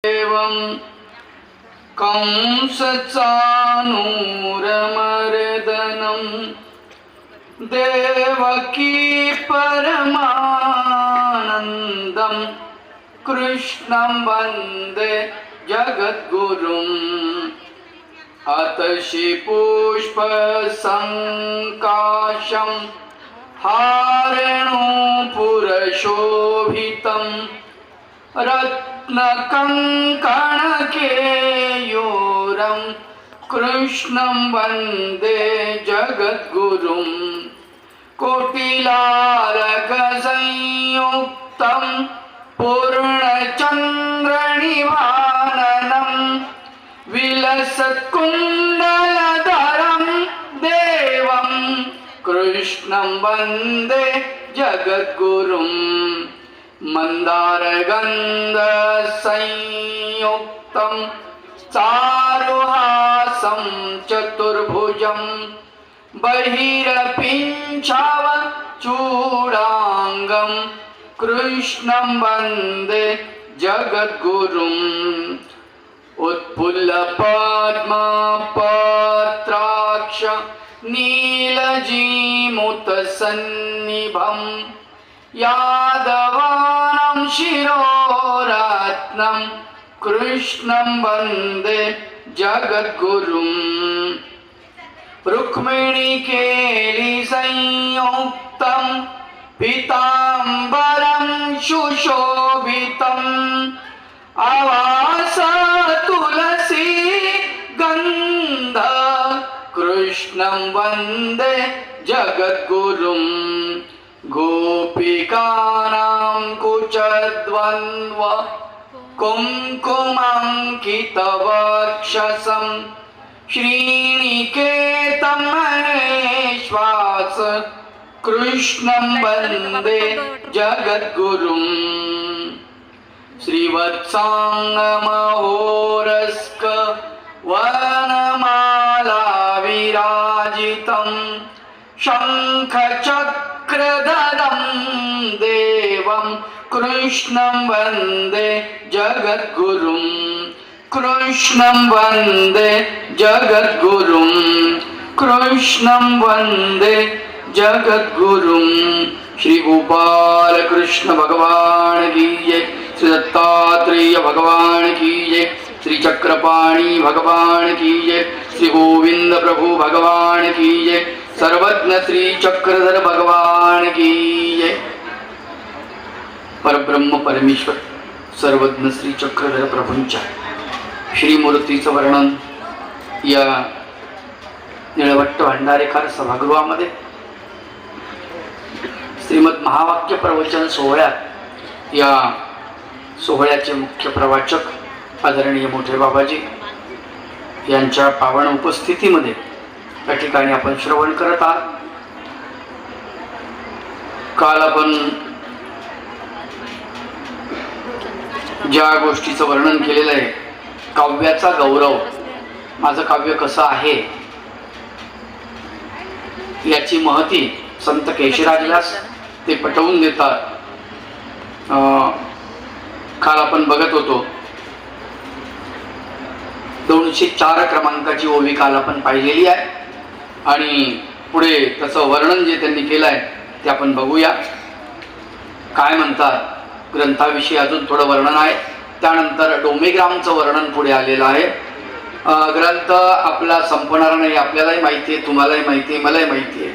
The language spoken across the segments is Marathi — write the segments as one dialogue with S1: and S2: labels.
S1: एवं कंसचानूरमर्दनं देवकी परमानन्दं कृष्णं वन्दे जगद्गुरुम् अतशि पुष्पसङ्काशं हारेणुपुरशोभितं रत्नकङ्कणकेयूरं कृष्णं वन्दे जगद्गुरुं कोटिलारकसंयुक्तं पूर्णचन्द्रनिभाननं विलसत्कुण्डलधरं देवं कृष्णं वन्दे जगद्गुरुं मन्दारगन्धसंयुक्तं चारुहासं चतुर्भुजं बहिरपिञ्छावचूडाङ्गं कृष्णं वन्दे जगद्गुरुम् उत्फुल्लपद्मपत्राक्ष नीलजीमुतसन्निभं यादवानां शिरोरत्नं कृष्णं वन्दे जगद्गुरुम् रुक्मिणीकेलिसंयुक्तं पीताम्बरं सुशोभितम् आवास तुलसी गन्ध कृष्णं वन्दे जगद्गुरुम् गोपिकानां कुचद्वन्द्व कुङ्कुमाङ्कितवक्षसं श्रीनिकेतं महेश्वास कृष्णं वन्दे जगद्गुरुम् श्रीवत्साङ्गमहोरस्क वनमाला विराजितं शङ्खचक्रधरं देवं कृष्णं वन्दे जगद्गुरुम् कृष्णं वन्दे जगद्गुरुम् कृष्णं वन्दे जगद्गुरुम् श्री गोपाल कृष्ण भगवान की जय, श्री दत्तात्रेय भगवान की जय, श्री चक्रपाणी भगवान की जय, श्री गोविंद प्रभु भगवान की जय, सर्वज्ञ श्री चक्रधर भगवान की जय। परब्रह्म परमेश्वर सर्वज्ञ श्री चक्रधर प्रभूंच्या श्रीमूर्तीचं वर्णन या निळवट्ट भंडारेकर सभागृहामध्ये श्रीमद महावाक्य प्रवचन सोहळ्यात या सोहळ्याचे मुख्य प्रवाचक आदरणीय मोठे बाबाजी यांच्या पावन उपस्थितीमध्ये या ठिकाणी आपण श्रवण करत आहात। काल आपण ज्या गोष्टीचं वर्णन केलेलं आहे, काव्याचा गौरव, माझं काव्य कसं आहे याची महती संत केशराजलास ते पटवून देतात। काल आपण बघत होतो 204 क्रमांकाची ओवी काल आपण पाहिलेली आहे आणि पुढे त्याचं वर्णन जे त्यांनी केलं आहे ते आपण बघूया। काय म्हणतात ग्रंथाविषयी अजून थोडं वर्णन आहे, त्यानंतर डोमेग्रामचं वर्णन पुढे आलेलं आहे। ग्रंथ आपला संपणार नाही, आपल्यालाही माहिती आहे, तुम्हालाही माहिती आहे, मलाही माहिती आहे,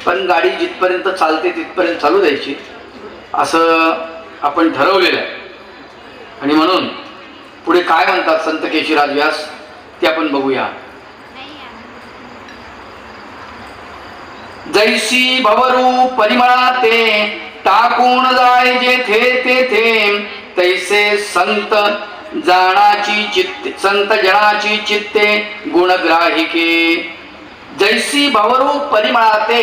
S1: पण गाडी जिथपर्यंत चालते तिथपर्यंत चालू द्यायची असं आपण ठरवलेलं आहे। आणि म्हणून पुढे काय म्हणतात संत केशराज व्यास ते आपण बघूया। जैसी भवरू परिमळाते टाकून जाय जेथे तेथे, तैसे संत जनाची चित्ते गुणग्राहिके। जैसी भवरू परिमळाते,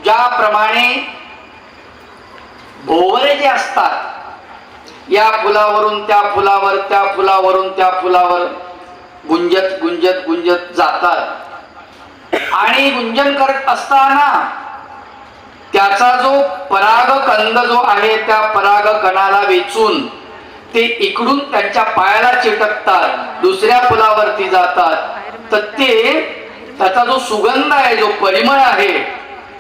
S1: ज्याप्रमाणे भोवरे जे असतात या फुलावरून त्या फुलावर, त्या फुलावरून त्या फुलावर गुंजत गुंजत गुंजत जातात आणि गुंजन करत असताना त्याचा जो परागकंद जो आहे त्या परागकणाला वेचून ते इकडून त्यांच्या पायाला चिटकतात, दुसऱ्या पुलावरती जातात, तर ते त्याचा जो सुगंध आहे, जो परिमळ आहे,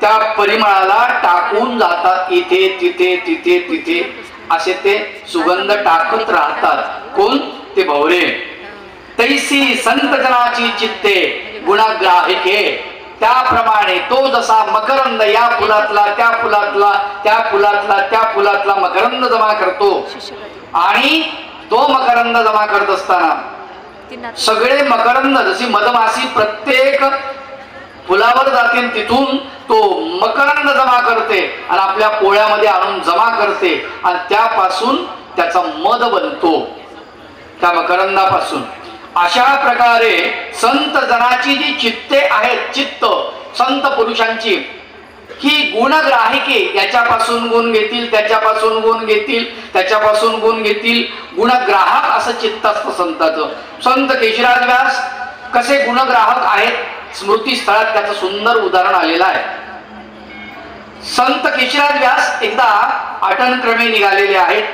S1: त्या परिमळाला टाकून जातात. इथे तिथे तिथे तिथे असे ते सुगंध टाकत राहतात. कोण? ते भवरे. तैसी संत जनाची चित्ते गुणग्राहिके. त्याप्रमाणे तो जसा मकरंद या फुलातला त्या फुलातला त्या फुलातला त्या फुलातला मकरंद जमा करतो, आणि तो मकरंद जमा करत असताना सगळे मकरंद जशी मधमाशी प्रत्येक फुलावर जाते, तिथून तो मकरंद जमा करते आणि आपल्या पोळ्यामध्ये आणून जमा करते, आणि त्यापासून त्याचा मध बनतो, त्या मकरंदापासून. अशा प्रकारे संत जनाची जी चित्ते आहेत, चित्त संत पुरुषांची, ही गुणग्राहिके, याच्यापासून गुण घेतील, त्याच्यापासून गुण घेतील, त्याच्यापासून गुण घेतील. गुणग्राहक असं चित्त असतं संताचं. संत केशराज व्यास कसे गुणग्राहक आहेत, स्मृतीस्थळात त्याचं सुंदर उदाहरण आलेलं आहे. संत केशराज व्यास एकदा आटनक्रमे निघालेले आहेत,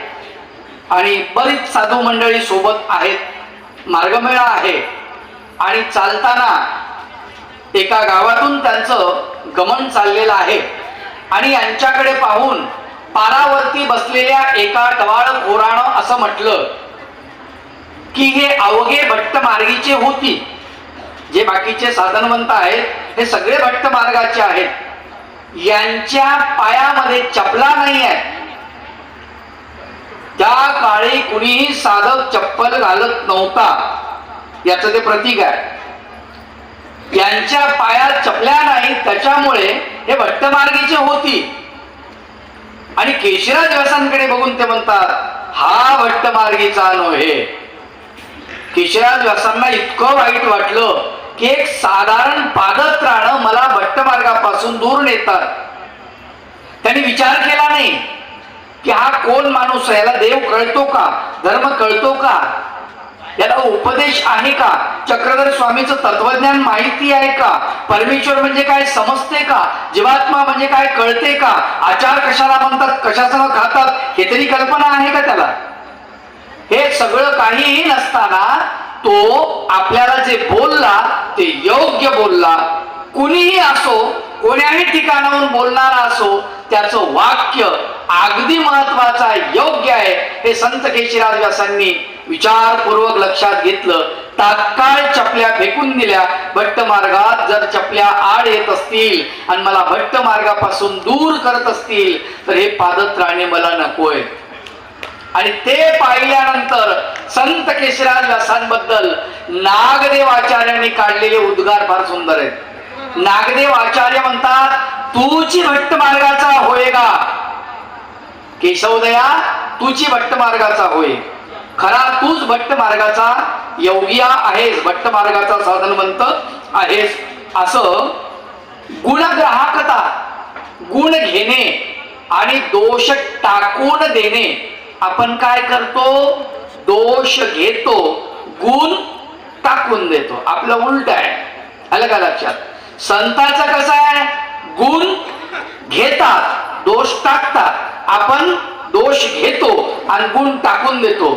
S1: आणि बरीच साधू मंडळी सोबत आहेत, मार्गमेळा आहे, आणि चालताना एका गावातून त्यांचं गमन चाललेलं आहे, आणि यांच्याकडे पाहून पारावरती बसलेल्या एका टवाळखोरानं असं म्हटलं की हे अवघे भट्ट मार्गीचे होती. जे बाकीचे साधनवंत आहेत हे सगळे भट्ट मार्गाचे आहेत, यांच्या पायामध्ये चपला नाही आहे. त्या काळी कुणीही साधक चप्पल घालत नव्हता, याचं ते प्रतीक आहे. यांच्या पायात चपल्या नाही, त्याच्यामुळे हे भट्टमार्गीचे होती. आणि केशराज व्यासांकडे बघून ते म्हणतात, हा भट्टमार्गीचा नव्हे. केशराज व्यासांना इतकं वाईट वाटलं की एक साधारण पादत्राणं मला भट्टमार्गापासून दूर नेतात. त्यांनी विचार केला नाही की हा कोण माणूस आहे, याला देव कळतो का, धर्म कळतो का, याला उपदेश आहे का, चक्रधर स्वामीचं तत्वज्ञान माहिती आहे का, परमेश्वर म्हणजे काय समजते का, जीवात्मा म्हणजे काय कळते का, आचार कशाला म्हणतात, कशासह खातात, हे तरी कल्पना आहे का त्याला. हे सगळं काहीही नसताना तो आपल्याला जे बोलला ते योग्य बोलला. कुणीही असो, कोण्याही ठिकाणाहून बोलणारा असो, त्याचं वाक्य अगदी महत्वाचं आहे, योग्य आहे, हे संत केशराज व्यासांनी विचारपूर्वक लक्षात घेतलं. तात्काळ चपल्या फेकून दिल्या. भट्ट मार्गात जर चपल्या आड येत असतील आणि मला भट्ट मार्गापासून दूर करत असतील तर हे पादत्राणे मला नकोय. आणि ते पाहिल्यानंतर संत केशराज व्यासांबद्दल नागदेव आचार्यांनी काढलेले उद्गार फार सुंदर आहेत. नागदेव आचार्य म्हणतात, तूची भट्ट मार्गाचा होयगा केशवदया, तूची भट्ट मार्गाचा होय. खरा तूच भट्ट मार्गाचा योगिया आहेस, भट्ट मार्गाचा साधनवंत आहेस. असं गुणग्राहकता, गुण घेणे आणि दोष टाकून देणे. आपण काय करतो, दोष घेतो, गुण टाकून देतो. आपलं उलट आहे. आलं का लक्षात. संतांचं कसं आहे, गुण घेतात, दोष टाकतात. आपण दोष घेतो आणि गुण टाकून देतो.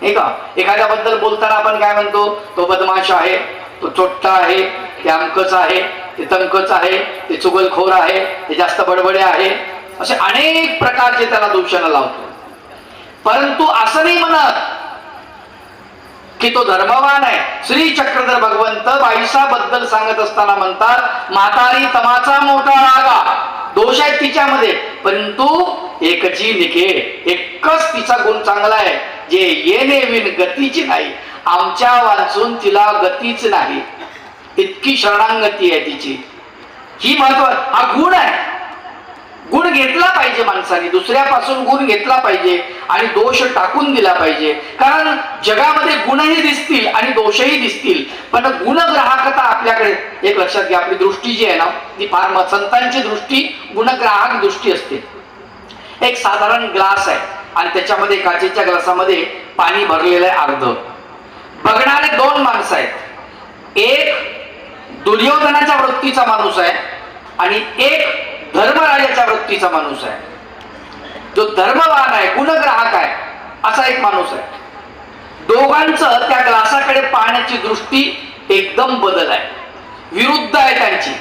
S1: हे का, एखाद्याबद्दल बोलताना आपण काय म्हणतो, तो बदमाश आहे, तो चोट्टा आहे, ते अमकच आहे, ते तमकच आहे, ते चुगलखोर आहे, ते जास्त बडबडे आहे, असे अनेक प्रकारचे त्याला दूषण लावतो. परंतु असं नाही म्हणत की तो धर्मवान आहे. श्री चक्रधर भगवंत बाईसाबद्दल सांगत असताना म्हणतात, म्हातारी तमाचा मोठा रागा, दोष आहेत तिच्यामध्ये, परंतु एकची निके, एकच तिचा गुण चांगला आहे, जे येणे विण गतीची नाही. आमच्या वाचून तिला गतीच नाही, इतकी शरणांगती आहे तिची. ही महत्वाची, हा गुण आहे. गुण घेतला पाहिजे माणसाने, दुसऱ्यापासून गुण घेतला पाहिजे आणि दोष टाकून दिला पाहिजे. कारण जगामध्ये गुणही दिसतील आणि दोषही दिसतील, पण गुणग्राहकता आपल्याकडे. एक लक्षात घ्या, आपली दृष्टी जी आहे ना, ती फार संतांची दृष्टी गुणग्राहक दृष्टी असते. एक साधारण ग्लास आहे आणि त्याच्यामध्ये काचेच्या ग्लासामध्ये पाणी भरलेलं आहे अर्ध. बघणारे दोन माणसं आहेत. एक दुर्योधनाच्या वृत्तीचा माणूस आहे आणि एक धर्मराजाच्या वृत्तीचा माणूस आहे. जो धर्मवान आहे, गुणग्राहक आहे, असा एक माणूस आहे. दोघांचं त्या ग्लासाकडे पाहण्याची दृष्टी एकदम बदल आहे, विरुद्ध आहे त्यांची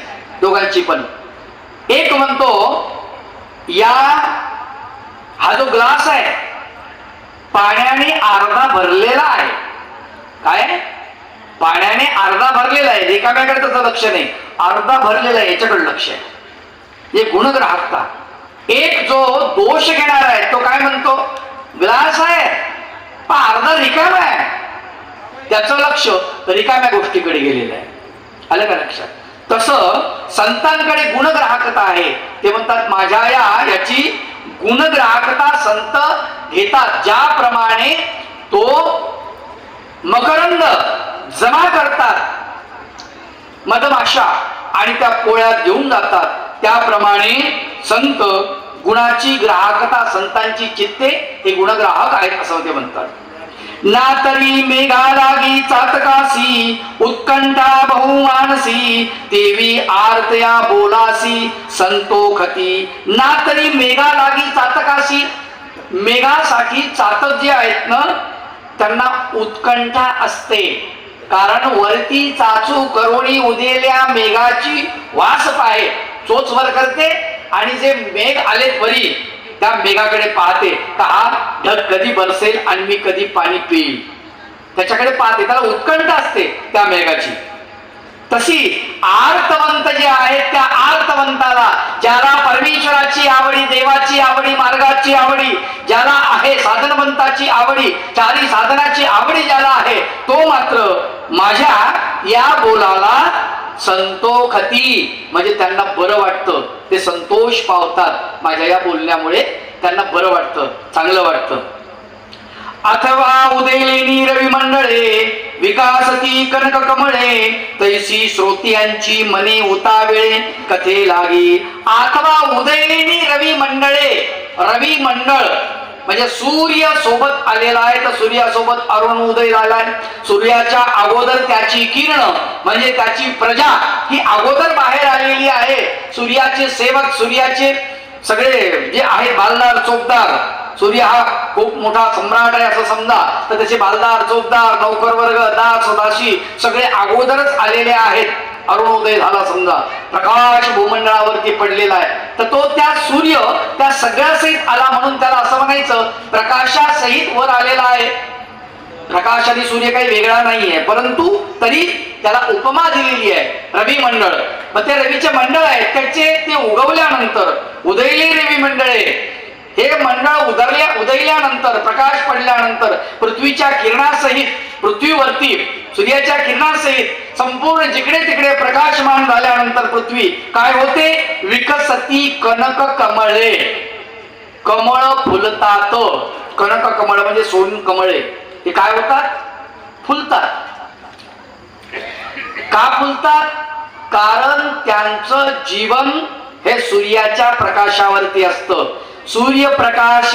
S1: दोघांची पण. एक म्हणतो हा जो ग्लास आहे पाण्याने अर्धा भरलेला आहे. काय? पाण्याने अर्धा भरलेला आहे. रिकाम्याकडे त्याचं लक्ष नाही, अर्धा भरलेला आहे याच्याकडे लक्ष आहे. हे गुणग्राहकता. एक जो दोष घेणार आहे तो काय म्हणतो, ग्लास आहे पण अर्धा रिकामा आहे, त्याचं लक्ष रिकाम्या गोष्टीकडे गेलेलं आहे. आलं का लक्षात? तसं संतांकडे गुणग्राहकता आहे. ते म्हणतात माझ्या याची गुणग्राहकता संत घेतात. ज्याप्रमाणे तो मकरंद जमा करतात मधमाशा आणि त्या पोळ्यात घेऊन जातात, त्याप्रमाणे संत गुणाची ग्राहकता, संतांची चित्ते हे गुणग्राहक आहेत असं ते म्हणतात. ना तरी मेघा लागी चातकासी उत्कंठा बहुमानसी देवी आरतया बोलासी संतोखती. ना तरी मेघा लागी चातकासी, मेघासाठी चातक जे आहेत ना त्यांना उत्कंठा असते, कारण वरती चाचू करोणी उदेल्या मेघाची वास पाहे, चोच वर करते आणि जे मेघ आलेत वरी त्या मेघाकडे पाहते का हा ढग कधी बरसेल आणि मी कधी पाणी पिईल, त्याच्याकडे पाहते, त्याला उत्कंठा असते त्या मेघाची. तशी आर्तवंत जे आहेत त्या आर्तवंताला, ज्याला परमेश्वराची आवडी, देवाची आवडी, मार्गाची आवडी ज्याला आहे, साधनवंताची आवडी, चारी साधनाची आवडी ज्याला आहे, तो मात्र माझ्या या बोलाला संतोखती, म्हणजे त्यांना बरं वाटतं, ते संतोष पावतात माझ्या या बोलण्यामुळे, त्यांना बरं वाटतं, चांगलं वाटतं. अथवा उदयलेनी रवी मंडळे विकासती कनक कमळे तैसी श्रोत्यांची मने उतावेळे कथे लागी. अथवा उदयलेनी रवी मंडळे, रवी मंडळ म्हणजे सूर्य सोबत आलेला आहे, तर सूर्यासोबत अरुण उदय झालाय. सूर्याच्या अगोदर त्याची किरण म्हणजे त्याची प्रजा ही अगोदर बाहेर आलेली आहे. सूर्याचे सेवक, सूर्याचे सगळे जे आहे बालदार चोपदार, सूर्य हा खूप मोठा सम्राट आहे असं समजा, तर त्याचे बालदार चोपदार नौकर वर्ग दास दासी सगळे अगोदरच आलेले आहेत. अरुणोदय झाला समजा, प्रकाश भूमंडळावरती पडलेला आहे, तर तो त्या सूर्य त्या सगळ्या सहित आला म्हणून त्याला असं म्हणायचं प्रकाशासहित वर आलेला आहे. प्रकाश आणि सूर्य काही वेगळा नाहीये, परंतु तरी त्याला उपमा दिलेली आहे रवी मंडळ. मग ते रवीचे मंडळ आहे, त्याचे ते उगवल्यानंतर उदयले रवी मंडळे, हे मंडळ उदयल्यानंतर प्रकाश पडल्यानंतर पृथ्वीच्या किरणासहित, पृथ्वीवरती सूर्याच्या किरणासहित संपूर्ण जिकडे तिकडे प्रकाशमान झाल्यानंतर पृथ्वी काय होते, विकसती कनक कमळे, कमळ फुलतात. कनक कमळ म्हणजे सोन कमळे, ते काय होतात, फुलतात. का फुलतात? कारण त्यांचं जीवन हे सूर्याच्या प्रकाशावरती असतं. सूर्यप्रकाश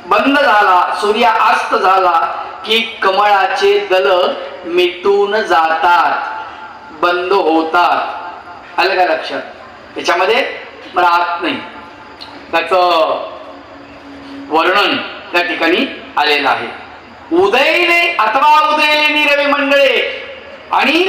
S1: बंद झाला, सूर्य अस्त झाला की कमळाचे दल मिटून जातात, बंद होतात. आलं का लक्षात? त्याच्यामध्ये राहत नाही. त्याचं वर्णन त्या ठिकाणी आलेलं आहे. उदयले अथवा उदयलेनी रवी मंडळे आणि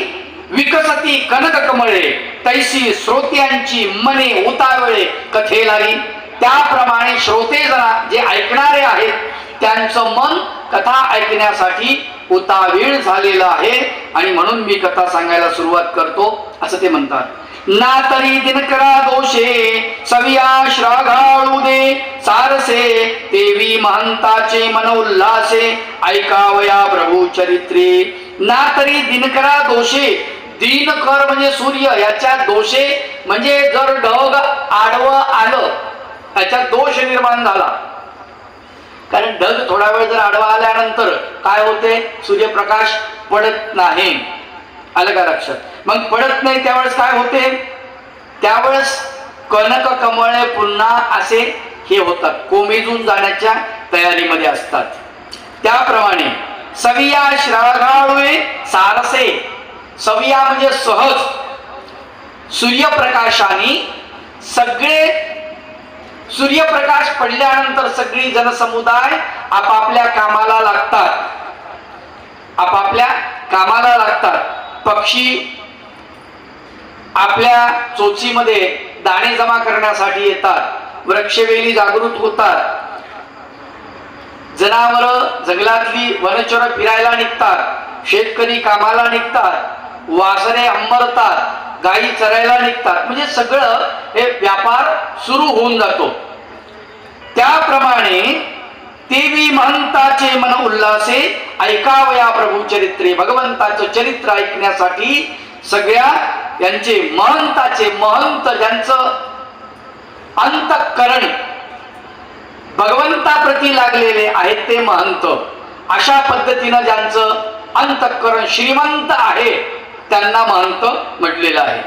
S1: विकसती कनक कमळे तैसी श्रोत्यांची मने उतावळे कथे लागी. त्याप्रमाणे श्रोते जे ऐकणारे आहेत त्यांचं मन कथा ऐकण्यासाठी उतावीळ झालेलं आहे आणि म्हणून मी कथा सांगायला सुरुवात करतो असं ते म्हणतात. ना तरी दिनकरा दोषे सविया श्रागाळू दे सारसे देवी महंताचे मनोल्लासे ऐकावया प्रभू चरित्रे. ना तरी दिनकरा दोषे, दिनकर म्हणजे सूर्य, याच्या दोषे म्हणजे जर ढग आडवं आलं त्याच्यात दोष निर्माण झाला. कारण ढग थोडा वेळ जर आडवा आल्यानंतर काय होते, सूर्यप्रकाश पडत नाही. आलं का लक्षात? मग पडत नाही त्यावेळेस काय होते, त्यावेळेस कनक कमळे पुन्हा असे हे होतात, कोमेजून जाण्याच्या तयारीमध्ये असतात. त्याप्रमाणे सविया श्रागाळुए सारसे, सविया म्हणजे सहज, सूर्यप्रकाशाने सगळे सूर्यप्रकाश पडल्यानंतर सगळी जनसमुदाय आपापल्या कामाला लागतात, आपापल्या कामाला लागतात. पक्षी आपल्या चोचीमध्ये दाणे जमा करण्यासाठी येतात, वृक्षवेली जागृत होतात, जनावर जंगलातली वनचर फिरायला निघतात, शेतकरी कामाला निघतात, वासरे अंबरतात, गायी चरायला निघतात. म्हणजे सगळं हे व्यापार सुरू होऊन जातो. त्याप्रमाणे तेवी महंताचे मन उल्हासे ऐकावया प्रभू चरित्रे. भगवंताचं चरित्र ऐकण्यासाठी सगळ्या यांचे महंताचे, महंत ज्यांचं अंतःकरण भगवंताप्रती लागलेले आहेत ते महंत, अशा पद्धतीनं ज्यांचं अंतःकरण श्रीमंत आहे त्यांना महंत म्हटलेलं आहे.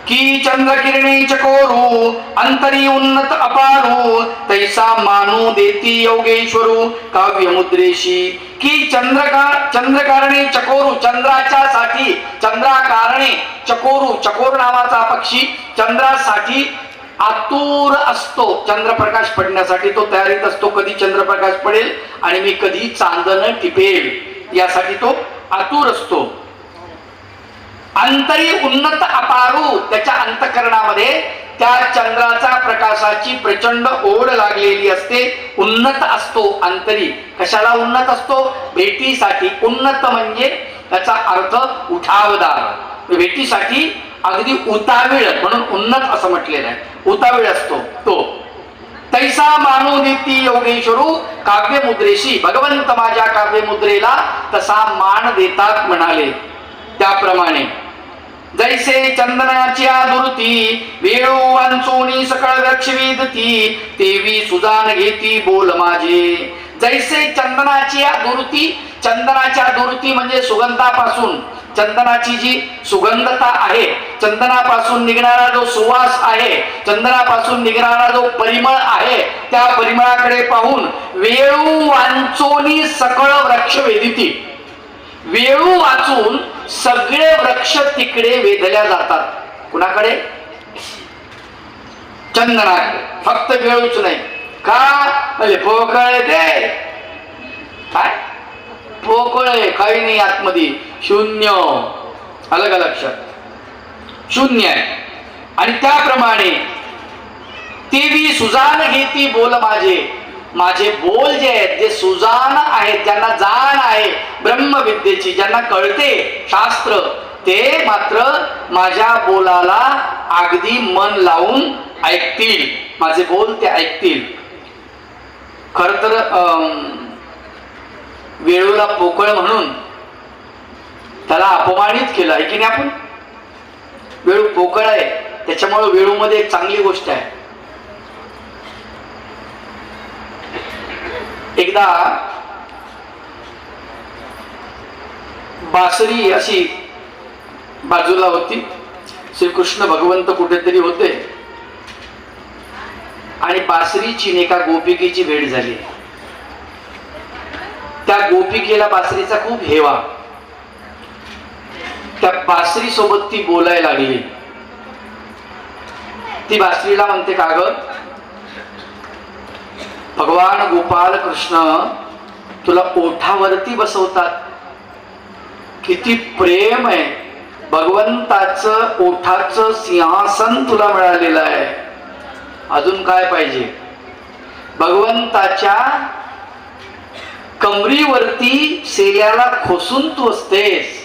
S1: की चंद्रकिरणे चकोरू अंतरी उन्नत अपारू तैसा मानू देती योगेश्वरू काव्यमुद्रेशी. की चंद्रकारणे चकोरू, चंद्राच्या साठी, चंद्राकारणे चकोरू, चकोर नावाचा पक्षी चंद्रासाठी आतुर असतो. चंद्रप्रकाश पडण्यासाठी तो तयारीत असतो, कधी चंद्रप्रकाश पडेल आणि मी कधी चांदणं टिपेल यासाठी तो आतुर असतो. अंतरी उन्नत अपारू, त्याच्या अंतःकरणामध्ये त्या चंद्राचा प्रकाशाची प्रचंड ओढ लागलेली असते. उन्नत असतो अंतरी. कशाला उन्नत असतो? भेटीसाठी. उन्नत म्हणजे त्याचा अर्थ उठावदार, भेटीसाठी अगदी उतावीळ, म्हणून उन्नत असं म्हटलेलं आहे. उतावीळ असतो तो. तैसा मानू देती योगेश्वरू काव्यमुद्रेशी. भगवंत माझ्या काव्यमुद्रेला तसा मान देतात म्हणाले. त्याप्रमाणे जैसे चंदनाची आदुरती वेळो वांचोनी सकळ वृक्ष वेदती तेवी सुजान घेती बोल माझे. जैसे चंदनाची आदुरती, चंदनाच्या दुरती म्हणजे सुगंधापासून, चंदनाची जी सुगंधता आहे, चंदनापासून निघणारा जो सुवास आहे, चंदनापासून निघणारा जो परिमळ आहे, त्या परिमळाकडे पाहून वेळू वांचोनी सकळ वृक्ष वेदिती. वेळू वाचून सगळे वृक्ष तिकडे वेधल्या जातात. कुणाकडे? चंदनाकडे. फक्त वेळूच नाही का? म्हणजे पोकळ ते काय? पोकळे काही नाही आतमध्ये, शून्य. अलग लक्षात शून्य आहे. आणि त्याप्रमाणे तेवी सुजान घेती बोल माझे. माझे बोल जे आहेत, जे सुजान आहेत, ज्यांना जाण आहे ब्रह्मविद्येची, ज्यांना कळते शास्त्र, ते मात्र माझ्या बोलाला अगदी मन लावून ऐकतील. माझे बोल ते ऐकतील. खर तर वेळूला पोकळ म्हणून त्याला अपमानित केलं आहे की नाही आपण? वेळू पोकळ आहे, त्याच्यामुळे वेळूमध्ये एक चांगली गोष्ट आहे. एकदा बासरी अशी बाजूला होती. श्रीकृष्ण भगवंत कुठेतरी होते आणि बासरीची एका गोपिकेची भेट झाली. त्या गोपिकेला बासरीचा खूप हेवा. त्या बासरी सोबत ती बोलायला लागली. ती बासरीला म्हणते, का ग भगवान गोपाल कृष्ण तुला ओठावरती बसवतात, किती प्रेम आहे. भगवंताचं ओठाचं सिंहासन तुला मिळालेलं आहे, अजून काय पाहिजे? भगवंताच्या कमरीवरती सेल्याला खोसून तू असतेस,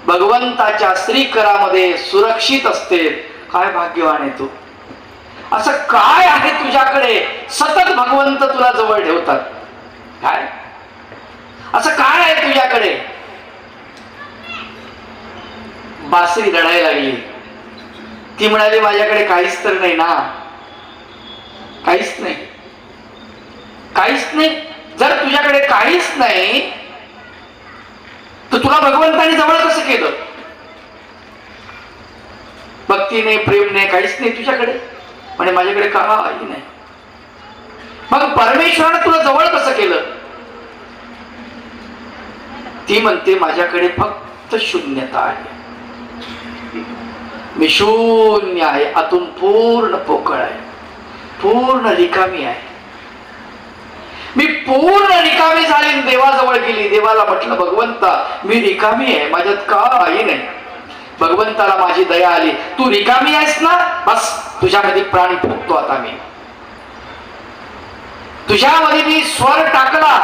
S1: भगवंताच्या श्रीकरामध्ये सुरक्षित असते. काय भाग्यवान आहे तू. असं काय आहे तुझ्याकडे? सतत भगवंत तुला जवळ ठेवतात. काय असं काय आहे तुझ्याकडे? बासरी रडायला लागली. ती म्हणाली, माझ्याकडे काहीच तर नाही ना, काहीच नाही, काहीच नाही. जर तुझ्याकडे काहीच नाही तर तुला भगवंताने जवळ कसं केलं? भक्तीने, प्रेमने काहीच नाही तुझ्याकडे. म्हणजे माझ्याकडे काही नाही. मग परमेश्वराने तुला जवळ कसं केलं? ती म्हणते, माझ्याकडे फक्त शून्यता आहे. मी शून्य आहे, आतून पूर्ण पोकळ आहे, पूर्ण रिकामी आहे. मी पूर्ण रिकामी झाली, देवाजवळ गेली. देवाला म्हटलं, भगवंता मी रिकामी आहे, माझ्यात काही नाही. भगवंताला माझी दया आली, तू रिकामी आहेस ना, बस तुझ्यामध्ये प्राण फुकतो आता मी. तुझ्यामध्ये मी स्वर टाकला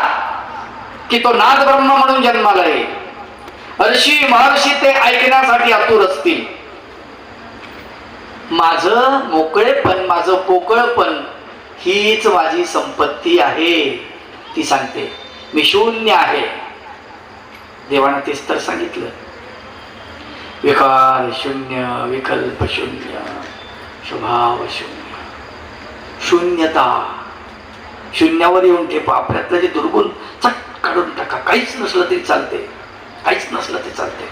S1: की तो नाद ब्रह्म म्हणून जन्माला येईल. ऋषी महर्षी ते ऐकण्यासाठी आतुर असतील. माझं मोकळेपण, माझं पोकळपण हीच माझी संपत्ती आहे. ती सांगते मी शून्य आहे. देवानं तेच तर सांगितलं, विकार शून्य, विकल्प शून्य, स्वभाव शून्य. शून्यता, शून्यावर येऊन ठेपा. आपल्यातलं जे दुर्गुण चट काढून टाका. काहीच नसलं तरी चालते, काहीच नसलं तरी चालते.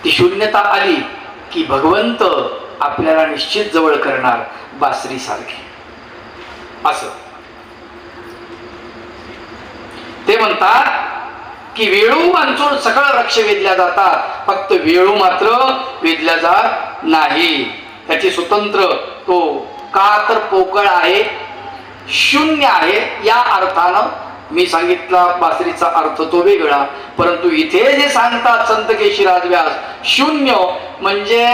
S1: ती शून्यता आली की भगवंत आपल्याला निश्चित जवळ करणार, बासरी सारखी. असं ते म्हणतात की वेळू अंचून सकळ वृक्ष वेधल्या जातात, फक्त वेळू मात्र वेधल्या जात नाही. त्याची स्वतंत्र तो का तर पोकळ आहे, शून्य आहे. या अर्थानं मी सांगितला बासरीचा अर्थ तो वेगळा, परंतु इथे जे सांगतात संत केशीराज व्यास, शून्य म्हणजे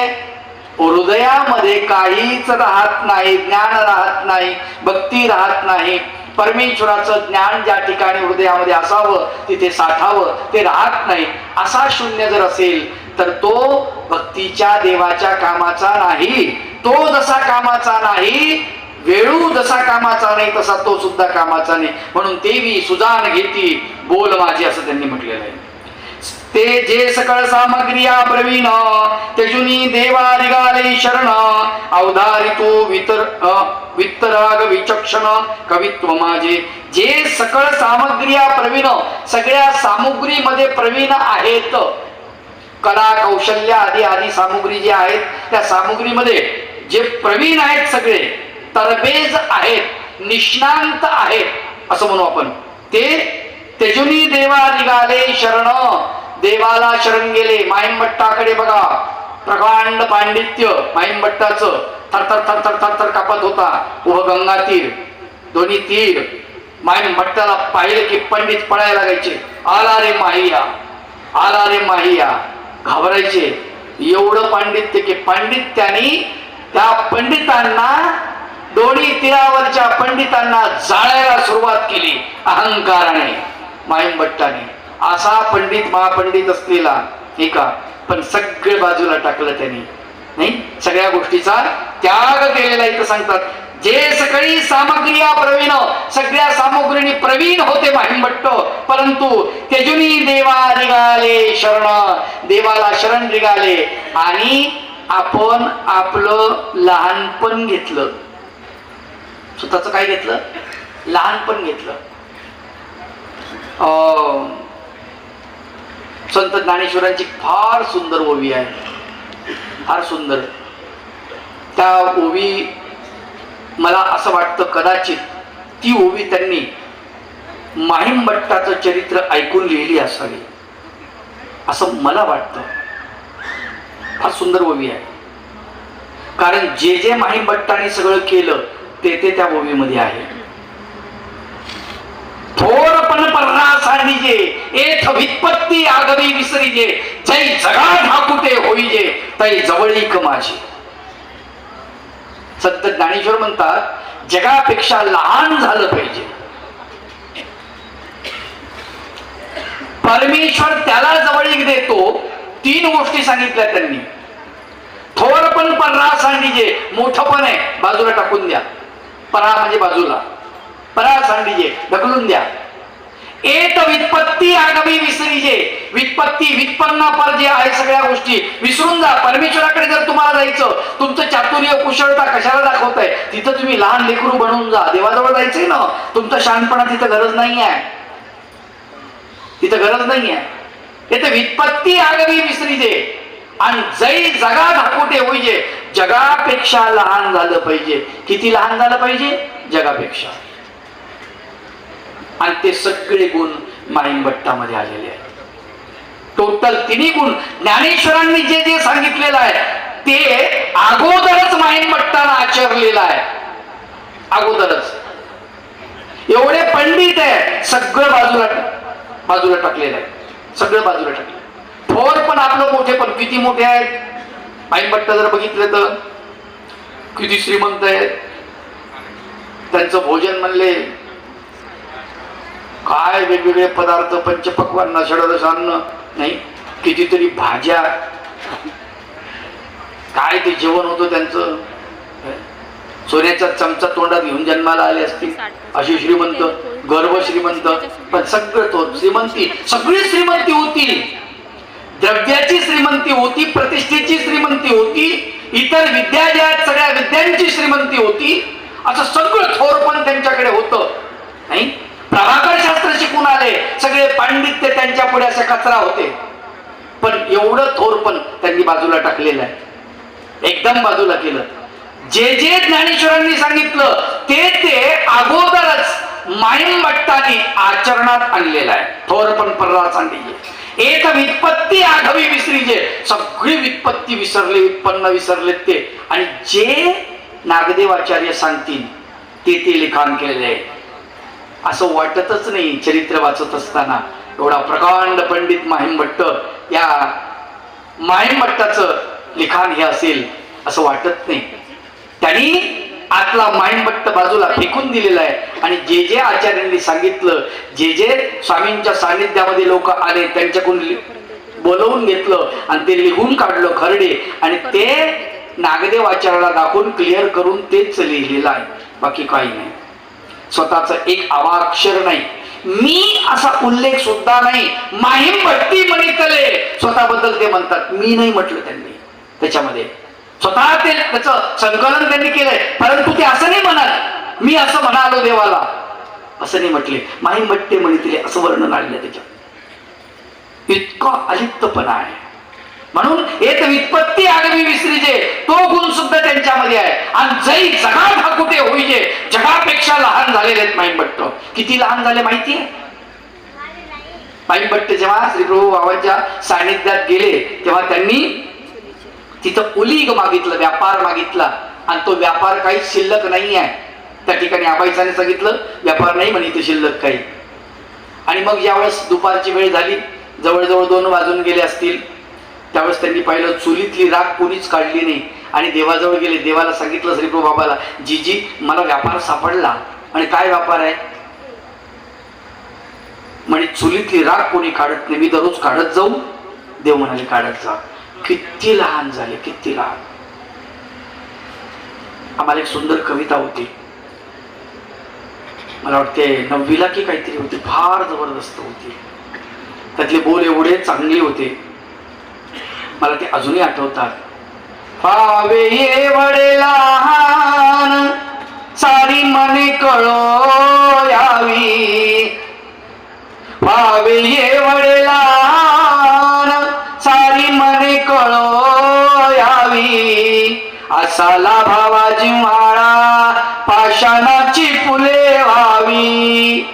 S1: हृदयामध्ये काहीच राहत नाही, ज्ञान राहत नाही, भक्ती राहत नाही. परमेश्वराचं ज्ञान ज्या ठिकाणी हृदयामध्ये असावं तिथे साठावं, ते राहत नाही. असा शून्य जर असेल तर तो भक्तीच्या देवाच्या कामाचा नाही. तो जसा कामाचा नाही, वेळू जसा कामाचा नाही, तसा तो सुद्धा कामाचा नाही. म्हणून देवी सुजान घेती बोल माझी, असं त्यांनी म्हटलेलं आहे. ते जे सकळ सामग्रिया प्रवीण, तेजुनी देवा निघाले शरण, अवधारितो वित्तराग विचक्षण कवित्व माझे. जे सकळ सामग्रिया प्रवीण, सगळ्या सामुग्रीमध्ये प्रवीण आहेत. कला कौशल्य आदी आदी सामुग्री जे आहेत, त्या सामुग्रीमध्ये जे प्रवीण आहेत, सगळे तरबेज आहेत, निष्णांत आहेत, असं म्हणू आपण. ते तेजुनी देवा निघाले शरण, देवाला शरण गेले. माईमभट्टाकडे बघा, प्रकांड पांडित्य माईमभट्टाचं. थरथर थरथर थरथर कापत होता. उभं गंगा तीर, दोन्ही तीर. माईमभट्टाला पाहिलं की पंडित पळायला लागायचे. आला रे माहिया, आला रे माहिया, घाबरायचे. एवढं पांडित्य की पांडित्याने त्या पंडितांना, दोन्ही तीरावरच्या पंडितांना जाळायला सुरुवात केली अहंकाराने, माईमभट्टाने. असा पंडित महापंडित असलेला एका, पण सगळे बाजूला टाकलं त्यांनी, नाही, सगळ्या गोष्टीचा त्याग केलेला. इथं सांगतात जे सगळी सामग्री प्रवीण, सगळ्या सामग्रीने प्रवीण होते माहिमभट्ट, परंतु तेजुनी देवा निघाले शरण, देवाला शरण निघाले. आणि आपण आपलं लहानपण घेतलं. स्वतःच काय घेतलं? लहानपण घेतलं. संत ज्ञानेश्वरांची फार सुंदर ओवी आहे, फार सुंदर. त्या ओवी मला असं वाटतं कदाचित ती ओवी त्यांनी माहिमभट्टाचं चरित्र ऐकून लिहिली असावी, असं मला वाटतं. फार सुंदर ओवी आहे, कारण जे जे माहिमभट्टाने सगळं केलं ते त्या ओवीमध्ये आहे. थोरपण पर्रा सांडिजे, एथ वित्पत्ती आगवी विसरीजे, जै जगा ढाकुटे होईजे, तै जवळीक माझी. संत ज्ञानेश्वर म्हणतात जगापेक्षा लहान झालं पाहिजे. परमेश्वर त्याला जवळीक देतो. 3 गोष्टी सांगितल्या त्यांनी. थोरपण पर्रा सांडिजे, मोठपण आहे बाजूला टाकून द्या. परा म्हणजे बाजूला, परा सांडिजे ढकलून द्या. एत वित्पत्ती आगवी विसरीजे, वित्पत्ती वित्पन्ना पर जे आहे सगळ्या गोष्टी विसरून जा. परमेश्वराकडे जर तुम्हाला जायचं, तुमचं चातुर्य कुशलता कशाला दाखवताय? तिथं तुम्ही लहान लेकरू बनवून जा. देवाजवळ जायचंय ना, तुमचं शहाणपणा तिथं गरज नाही आहे, तिथं गरज नाही आहे. येथे वित्पत्ती आगवी विसरीजे आणि जै जगा धाकुटे होईजे, जगापेक्षा लहान झालं पाहिजे. किती लहान झालं पाहिजे? जगापेक्षा. आणि ते सगळे गुण माहिमभट्टामध्ये आलेले आहेत. टोटल 3 गुण ज्ञानेश्वरांनी जे जे सांगितलेलं आहे ते अगोदरच माहीमभट्टानं आचरलेलं आहे. अगोदरच एवढे पंडित आहे, सगळं बाजूला टाकलेलं आहे, सगळं बाजूला टाकलं. थोर पण आपलं मोठे पण किती मोठे आहेत. माहीमभट्ट जर बघितलं तर किती श्रीमंत आहेत. त्यांचं भोजन म्हणले काय वेगवेगळे पदार्थ, पंचपक्वान्न, षडरसान्न, नाही कितीतरी भाज्या, काय ते जेवण होतं त्यांचं. सोन्याचा चमचा तोंडात घेऊन जन्माला आले असतील अशी श्रीमंत, गर्भ श्रीमंत. पण सगळं तो श्रीमंती, सगळी श्रीमंती होती. द्रव्याची श्रीमंती होती, प्रतिष्ठेची श्रीमंती होती, इतर विद्या ज्या सगळ्या विद्यांची श्रीमंती होती. असं सगळं थोर पण त्यांच्याकडे होतं. नाही प्रभाकर शास्त्र शिकून आले सगळे पांडित्य त्यांच्या पुढे असे कचरा होते. पण एवढं थोर पण त्यांनी बाजूला टाकलेलं आहे, एकदम बाजूला केलं. जे जे ज्ञानेश्वरांनी सांगितलं ते अगोदरच माहीमभट्टाने आचरणात आणलेलं आहे. थोर पण पररा सांगितले एक व्युत्पत्ती आघवी विसरीजे, सगळी व्युत्पत्ती विसरले, उत्पन्न विसरले ते. आणि जे नागदेवाचार्य सांगतील ते लिखाण केलेले आहे. असं वाटतच नाही चरित्र वाचत असताना एवढा प्रकांड पंडित माहीमभट्ट, या माहीमभट्टाचं लिखाण हे असेल असं वाटत नाही. त्यांनी आतला माहीमभट्ट बाजूला फेकून दिलेला आहे. आणि जे जे आचार्यांनी सांगितलं, जे जे स्वामींच्या सानिध्यामध्ये लोक आले त्यांच्याकडून बोलवून घेतलं आणि ते लिहून काढलं खरडे, आणि ते नागदेव आचार्याला दाखवून क्लिअर करून तेच लिहिलेलं आहे. बाकी काही नाही. स्वतःच एक अवाक्षर नाही, मी असा उल्लेख सुद्धा नाही. माहीमभट्टी म्हणितले, स्वतःबद्दल ते म्हणतात, मी नाही म्हटलं त्यांनी त्याच्यामध्ये. स्वतः ते त्याचं संकलन त्यांनी केलंय, परंतु ते असं नाही म्हणाल मी असं म्हणालो देवाला, असं नाही म्हटले. माहीमभट्टी म्हणितले असं वर्णन आलेलं त्याच्यात. इतका अलिप्तपणा आहे. म्हणून एक व्युत्पत्ती आगवी विसरीजे तो गुण सुद्धा त्यांच्यामध्ये आहे. आणि जै जगा ठाकुटे होईजे, जगापेक्षा लहान झालेले आहेत माहीमभट्ट. किती लहान झाले माहिती आहे? माहीमभट्ट जेव्हा श्रीप्रभू बाबांच्या सानिध्यात गेले तेव्हा त्यांनी तिथं उलीग मागितलं, व्यापार मागितला. आणि तो व्यापार काही शिल्लक नाही आहे. त्या ठिकाणी आबाईसाने सांगितलं व्यापार नाही म्हणे, इथे शिल्लक काही. आणि मग ज्यावेळेस दुपारची वेळ झाली, जवळजवळ 2 वाजून गेले असतील, त्यावेळेस त्यांनी पाहिलं चुलीतली राख कोणीच काढली नाही. आणि देवाजवळ गेले, देवाला सांगितलं श्रीप्रभू बाबाला, जीजी मला व्यापार सापडला. आणि काय व्यापार आहे म्हणे, चुलीतली राख कोणी काढत नाही, मी दररोज काढत जाऊ. देव म्हणाले काढत जा. किती लहान झाले, किती लहान. आम्हाला एक सुंदर कविता होती, मला वाटते 9वीला की काहीतरी होती, फार जबरदस्त होती. त्यातले बोल एवढे चांगले होते, मला ते अजूनही आठवतात. फावे ये वडिलान सारी मने कळो यावी, फावे ये वडिलान सारी मने कळो यावी, असाला भावाची माळा पाषाणाची फुले व्हावी,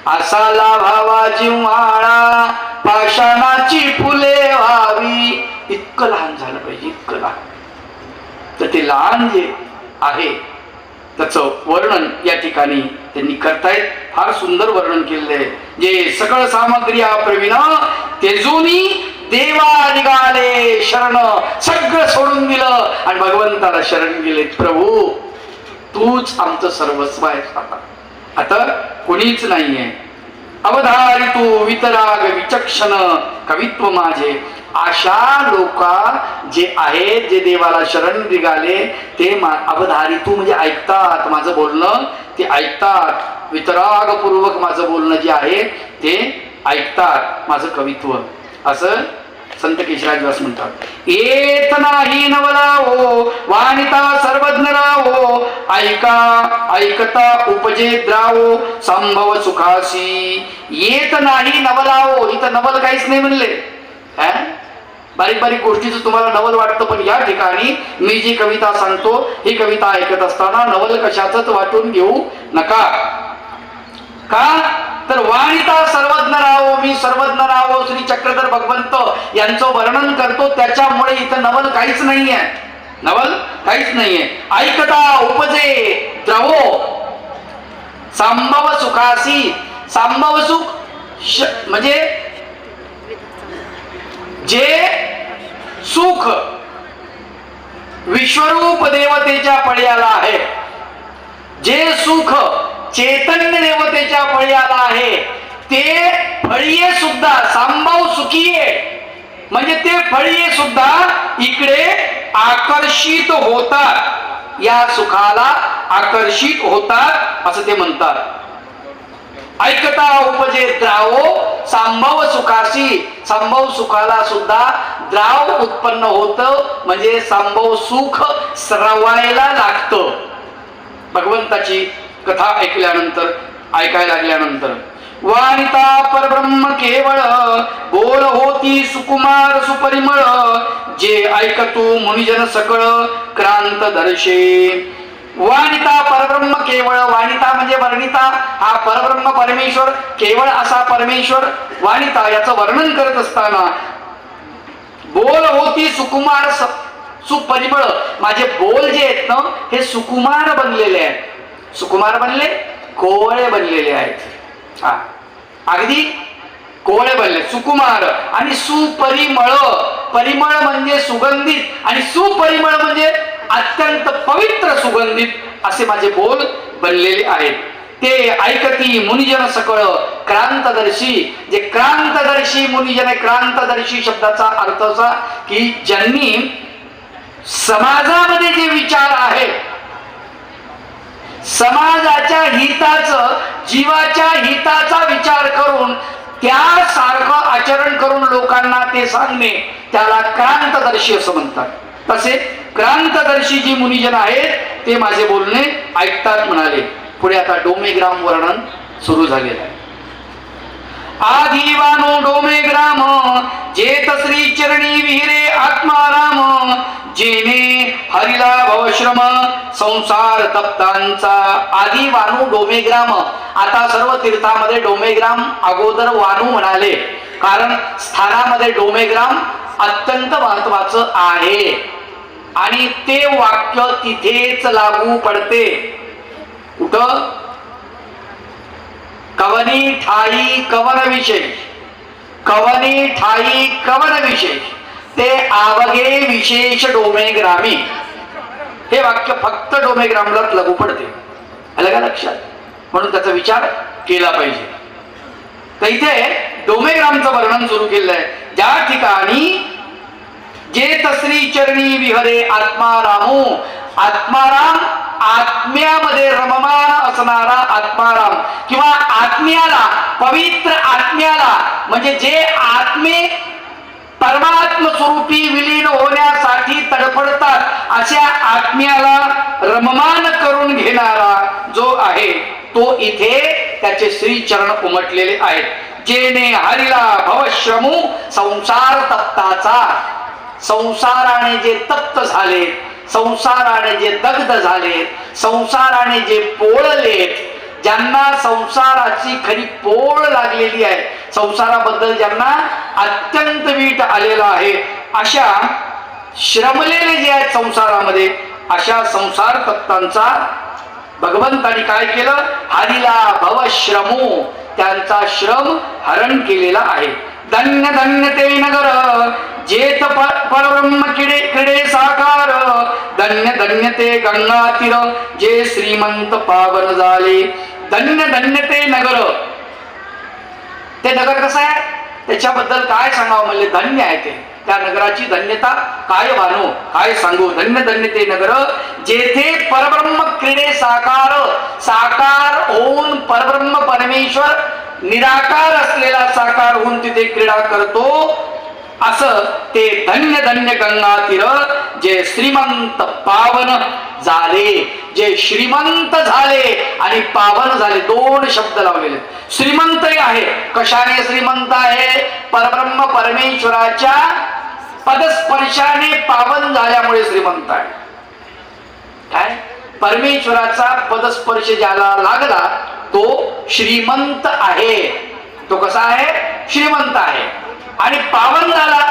S1: असाला भावाची माळा पाषाणाची फुले व्हावी. इतकं लहान झालं पाहिजे, इतकं लहान. तर ते लहान जे आहे त्याचं वर्णन या ठिकाणी त्यांनी करतायत. फार सुंदर वर्णन केलेलं आहे. जे सकळ सामग्री प्रवीण तेजोनी देवा निघाले शरण, सगळं सोडून दिलं आणि भगवंताला शरण गेले. प्रभू तूच आमचं सर्वस्व आहे. आता कोणीच नाहीये. अवधारी तू वितराग विचक्षण कवित्व माझे. अशा लोका जे आहेत, जे देवाला शरण निघाले ते अवधारी तू म्हणजे ऐकतात माझं बोलणं, ते ऐकतात. वितरागपूर्वक माझं बोलणं जे आहे ते ऐकतात, माझं कवित्व. असं संत केशराज व्यास म्हणतात. येत नाही नवलावो वाणिता सर्वज्ञ रावो, ऐका ऐकता उपजे द्रावो संभव सुखासी. येत नाही नवलावो, इथं नवल काहीच नाही म्हणले. बारीक बारीक गोष्टीचं तुम्हाला नवल वाटतं, पण या ठिकाणी मी जी कविता सांगतो ही कविता ऐकत असताना नवल कशाचंच वाटून घेऊ नका. का तर वाणिता सर्वज्ञ राहो, मी सर्वज्ञ राहो, श्री चक्रधर भगवंत यांचं वर्णन करतो, त्याच्यामुळे इथं नवल काहीच नाहीये, नवल काहीच नाहीये. ऐकता उपजे द्रवो संभव सुखासी, संभव सुख म्हणजे जे सुख विश्वरूप देवतेच्या पळ्याला आहे, जे सुख चैतन्य देवतेच्या फळ्याला आहे, ते फळीये सुद्धा संभव सुखीये, म्हणजे ते फळीये सुद्धा इकडे आकर्षित होतात, या सुखाला आकर्षित होतात असं ते म्हणतात. ऐकता उपजे द्रावो संभव सुखासी, संभव सुखाला सुद्धा द्राव उत्पन्न होतं, म्हणजे संभव सुख स्रवायला लागतं. भगवंताची कथा ऐकल्यानंतर, ऐकायला लागल्यानंतर वाणिता परब्रह्म केवळ बोल होती सुकुमार सुपरिमळ, जे ऐकतू मुनिजन सकळ क्रांत दर्शे. वाणिता परब्रह्म केवळ, वाणिता म्हणजे वर्णिता, हा परब्रह्म परमेश्वर, केवळ असा परमेश्वर वाणिता याचं वर्णन करत असताना बोल होती सुकुमार सुपरिमळ, माझे बोल जे आहेत ना हे सुकुमार बनलेले आहेत. सुकुमार बनले, कोवळे बनलेले आहेत, हा अगदी कोवळे बनले, सुकुमार. आणि सुपरिमळ, परिमळ म्हणजे सुगंधित, आणि सुपरिमळ म्हणजे अत्यंत पवित्र सुगंधित असे माझे बोल बनलेले आहेत. ते ऐकती मुनिजन सकळ क्रांतदर्शी, जे क्रांतदर्शी मुनिजन, क्रांतदर्शी शब्दाचा अर्थ असा की ज्यांनी समाजामध्ये जे विचार आहे, समाजाच्या हिताचं, जीवाच्या हिताचा विचार करून त्यासारखं आचरण करून लोकांना ते सांगणे, त्याला क्रांतदर्शी असं म्हणतात. तसे क्रांतदर्शी जी मुनिजन आहेत ते माझे बोलणे ऐकतात म्हणाले. पुढे आता डोमेग्राम वर्णन सुरू झालेलं आहे. आदिवानो डोमेग्राम जेत श्री चरणी विहिरे आत्माराम, जेने हरिला भवश्रम संसार तप्तांचा. आदी वानू डोमेग्राम, आता सर्व तीर्थामध्ये डोमेग्राम अगोदर वानू म्हणाले, कारण स्थानामध्ये डोमेग्राम अत्यंत महत्वाचं आहे आणि ते वाक्य तिथेच लागू पडते. कुठं? कवनी ठाई कवन विशेष, कवनी ठाई कवन विशेष, ते आवगे विशेष डोमेग्रामी. हे वाक्य फक्त डोमेग्रामलाच लागू पडते, आलं का लक्षात? म्हणून त्याचा विचार केला पाहिजे. तर इथे डोमेग्रामचं वर्णन सुरू केलं आहे. ज्या ठिकाणी जे तश्री चरणी विहरे आत्मारामो, आत्माराम आत्म्यामध्ये रममान असणारा आत्माराम, किंवा आत्म्याला, पवित्र आत्म्याला, म्हणजे जे आत्मे परमात्म स्वरूपी विलीन होण्यासाठी तडफडतात अशा आत्म्याला रममान करून घेणारा जो आहे तो इथे त्याचे श्री चरण उमटलेले आहेत. जेने हरिला भवश्रमू संसार तप्ताचा, संसाराने जे तप्त झाले, संसाराने जे दग्ध झाले, संसाराने जे पोळलेत, ज्यांना संसाराची खरी पोळ लागलेली आहे, संसाराबद्दल ज्यांना अत्यंत वीट आलेला आहे, अशा श्रमलेले जे आहेत संसारामध्ये, अशा संसार तप्तांचा भगवंतानी काय केलं? हरिला भवश्रमो, त्यांचा श्रम हरण केलेला आहे. धन्य धन्य ते नगर जेत परब्रह्म क्रीडे साकार, धन्य धन्य ते गंगा तीर जे श्रीमंत पावन झाले. धन्य धन्य ते नगर, ते नगर कसं आहे त्याच्याबद्दल काय सांगावं म्हणले? धन्य आहे ते, त्या नगराची धन्यता काय वानो, काय सांगू? धन्य धन्य ते नगर जेथे परब्रह्म क्रीडे साकार, साकार होऊन परब्रह्म परमेश्वर निराकार असलेला साकार होऊन तिथे क्रीडा करतो, असं ते धन्य धन्य गंगा तीर जे श्रीमंत पावन झाले, जे श्रीमंत झाले आणि पावन झाले, दोन शब्द लावलेले. श्रीमंतही आहे, कशाने श्रीमंत आहे? परब्रह्म परमेश्वराच्या पदस्पर्शाने पावन झाल्यामुळे श्रीमंत आहे. काय? परमेश्वराचा पदस्पर्श ज्याला लागला तो श्रीमंत आहे. तो कसा आहे? श्रीमंत आहे. आणि पावन झाला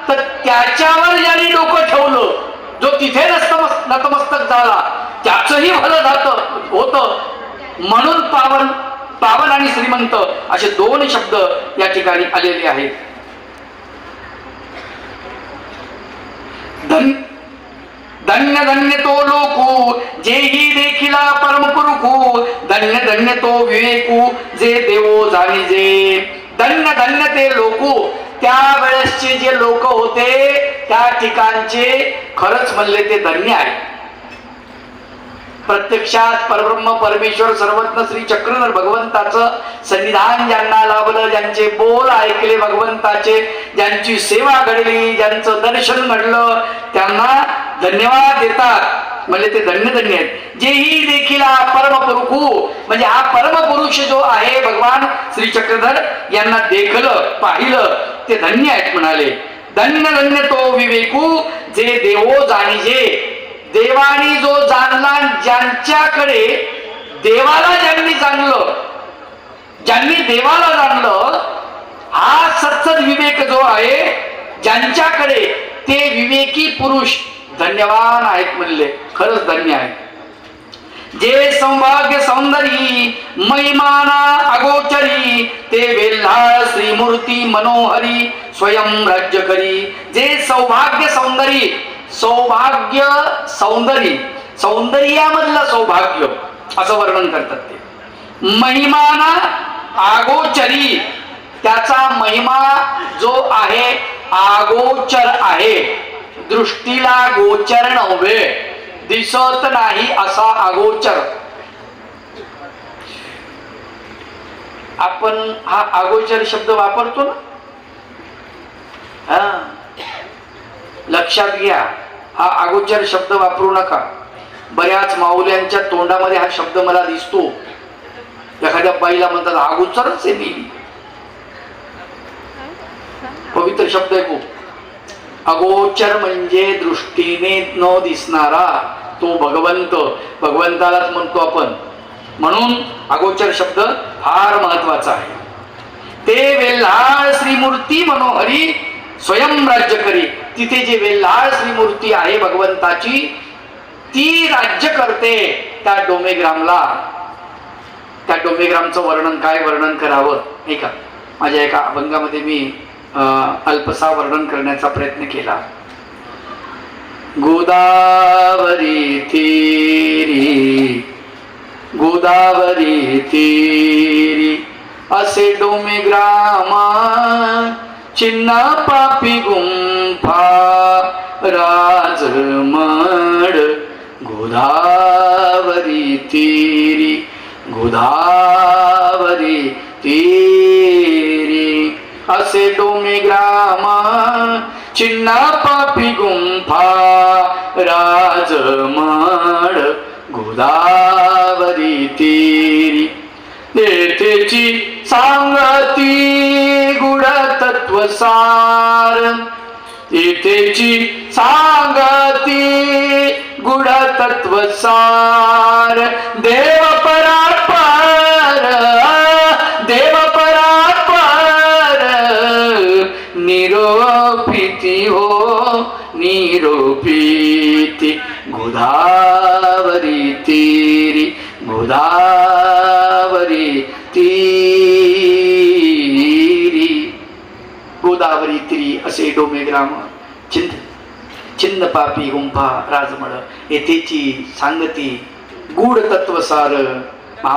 S1: तर त्याच्यावर ज्याने डोकं ठेवलं, जो तिथे नतमस्तक झाला, त्याचंही भलं होतं. म्हणून पावन आणि श्रीमंत असे दोन शब्द या ठिकाणी आलेले आहेत. धन्य धन्य तो लोकू जेही देखिला परम पुरुखू, धन्य धन्य तो विवेकू जे देवो जाणीजे. धन्य धन्य ते लोकू, त्यावेळेसचे जे लोक होते त्या ठिकाणचे खरंच म्हणले ते धन्य आहे. प्रत्यक्षात परब्रह्म परमेश्वर सर्वज्ञ श्री चक्रधर भगवंताचं सन्निधान ज्यांना लाभलं, ज्यांचे बोल ऐकले भगवंताचे, ज्यांची सेवा घडली, ज्यांचं दर्शन घडलं, त्यांना धन्यवाद देतात. म्हणजे ते धन्य धन्य आहेत. जेही देखील परमपुरुषू, म्हणजे हा परमपुरुष जो आहे भगवान श्री चक्रधर यांना देखलं पाहिलं ते धन्य आहेत म्हणाले. धन्य धन्य तो विवेकू जे देवो जाणीजे. देवानी जो जाणला, ज्यांच्याकडे देवाला ज्यांनी जाणलं, ज्यांनी देवाला जाणलं, हा सत्सद विवेक जो आहे ज्यांच्याकडे, ते विवेकी पुरुष धन्यवान आहेत म्हणले. खरंच धन्य आहे. जे सौभाग्य सौंदर्य महिमाना अगोचरी, ते वेल्हाळ श्रीमूर्ती मनोहरी स्वयं राज्य करी. जे सौभाग्य सौंदर्य, सौभाग्य सौंदर्य, सौंदर्यामधलं सौभाग्य असं वर्णन करतात ते. महिमाना आगोचरी, त्याचा महिमा जो आहे आगोचर आहे, दृष्टीला गोचर नव्हे, दिसत नाही असा अगोचर. आपण हा अगोचर शब्द वापरतो ना, हा लक्षात घ्या. हा अगोचर शब्द वापरू नका. बऱ्याच माऊल्यांच्या तोंडामध्ये हा शब्द मला दिसतो. एखाद्या बाईला म्हणतात अगोचरच आहे मी. पवित्र शब्द आहे खूप. अगोचर म्हणजे दृष्टीने न दिसणारा तो भगवंत, भगवंतालाच म्हणतो आपण. म्हणून अगोचर शब्द फार महत्वाचा आहे. ते वेल्हाळ श्रीमूर्ती मनोहरी स्वयं राज्य करी. तिथे जे वेल्हाळ श्रीमूर्ती आहे भगवंताची, ती राज्य करते त्या डोमेग्रामला. त्या डोमेग्रामचं वर्णन काय वर्णन करावं नाही का. माझ्या एका अभंगामध्ये मी अल्पसा वर्णन करण्याचा प्रयत्न केला. गोदावरी तीरी, गोदावरी तीरी असे डोमेग्रामा, चिन्ह पापी गुंफा राजमड. गोदावरी तीरी, गोदावरी तीरी असे डोमेग्रामा, चिन्ह पापी गुंफा राजमड. गोदावरी तीरी तेथेची सांगती गुढ तत्वसार, तेथेची सांगती गुढ तत्वसार. देव परात्पर, देव परात्पर निरोपिती हो निरोपिती. गोदावरी तीरी, गोदावरी तीरी, गोदावरी तीरी असे डोमेग्राम, छिन्न पापी गुंफा राजमळ. येथेची सांगती गूढ तत्वसार